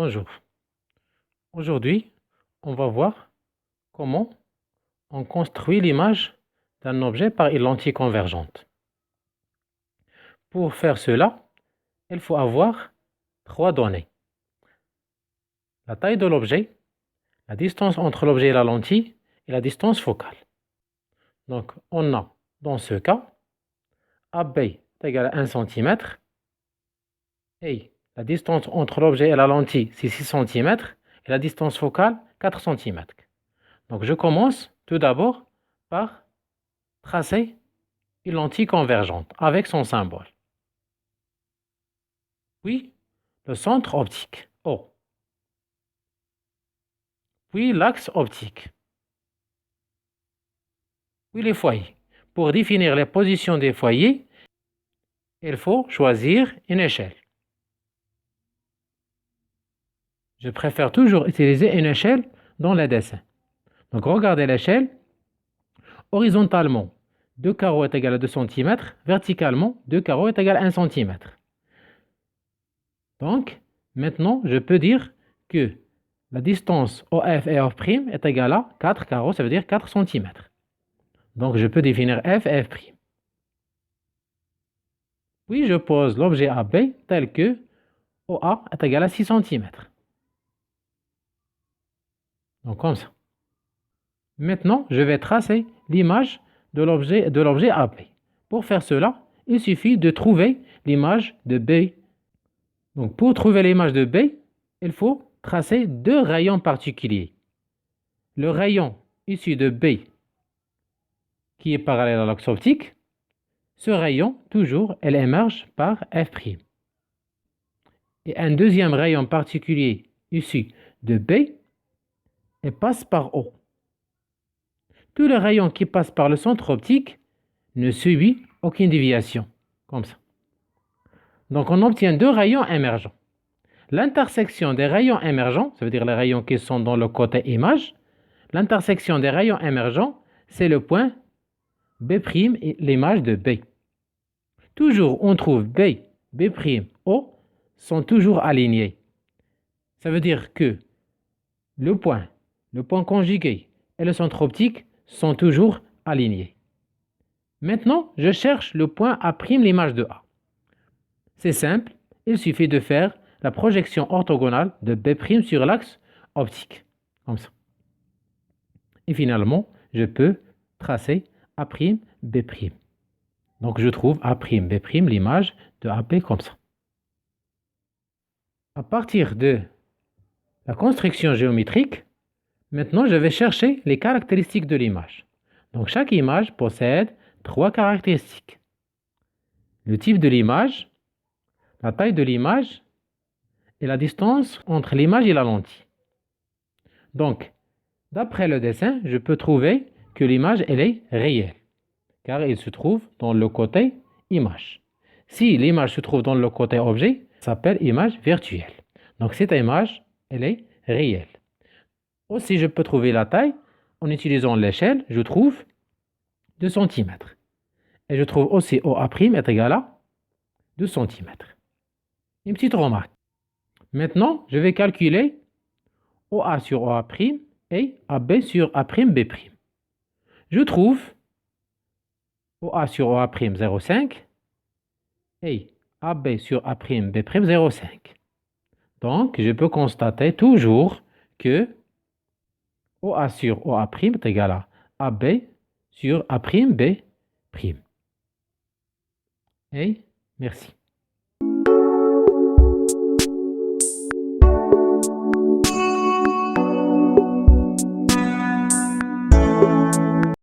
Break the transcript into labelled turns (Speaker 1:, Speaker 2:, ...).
Speaker 1: Bonjour. Aujourd'hui, on va voir comment on construit l'image d'un objet par une lentille convergente. Pour faire cela, il faut avoir trois données. La taille de l'objet, la distance entre l'objet et la lentille et la distance focale. Donc, on a dans ce cas AB est égal à 1 cm et la distance entre l'objet et la lentille, c'est 6 cm et la distance focale, 4 cm. Donc, je commence tout d'abord par tracer une lentille convergente avec son symbole. Puis, le centre optique, O. Puis, l'axe optique. Puis, les foyers. Pour définir les positions des foyers, il faut choisir une échelle. Je préfère toujours utiliser une échelle dans les dessins. Donc, regardez l'échelle. Horizontalement, 2 carreaux est égal à 2 cm. Verticalement, 2 carreaux est égal à 1 cm. Donc, maintenant, je peux dire que la distance OF et OF' est égale à 4 carreaux, ça veut dire 4 cm. Donc, je peux définir F et F'. Puis, je pose l'objet AB tel que OA est égal à 6 cm. Donc, comme ça. Maintenant, je vais tracer l'image de l'objet AB. Pour faire cela, il suffit de trouver l'image de B. Donc, pour trouver l'image de B, il faut tracer deux rayons particuliers. Le rayon issu de B, qui est parallèle à l'axe optique, ce rayon, toujours, elle émerge par F'. Et un deuxième rayon particulier issu de B, et passe par O. Tous les rayons qui passent par le centre optique ne subissent aucune déviation, comme ça. Donc, on obtient deux rayons émergents. L'intersection des rayons émergents, ça veut dire les rayons qui sont dans le côté image, l'intersection des rayons émergents, c'est le point B' et l'image de B. Toujours, on trouve B, B', O sont toujours alignés. Ça veut dire que le point conjugué et le centre optique sont toujours alignés. Maintenant, je cherche le point A', l'image de A. C'est simple, il suffit de faire la projection orthogonale de B' sur l'axe optique, comme ça. Et finalement, je peux tracer A', B'. Donc, je trouve A', B', l'image de AP comme ça. À partir de la construction géométrique, maintenant, je vais chercher les caractéristiques de l'image. Donc, chaque image possède trois caractéristiques. Le type de l'image, la taille de l'image et la distance entre l'image et la lentille. Donc, d'après le dessin, je peux trouver que l'image, elle est réelle, car elle se trouve dans le côté image. Si l'image se trouve dans le côté objet, ça s'appelle image virtuelle. Donc, cette image, elle est réelle. Aussi, je peux trouver la taille en utilisant l'échelle, je trouve 2 cm. Et je trouve aussi OA' est égal à 2 cm. Une petite remarque. Maintenant, je vais calculer OA sur OA' et AB sur A'B'. Je trouve OA sur OA' 0,5 et AB sur A'B' 0,5. Donc, je peux constater toujours que OA sur OA' est égal à AB sur A'B'. Et merci.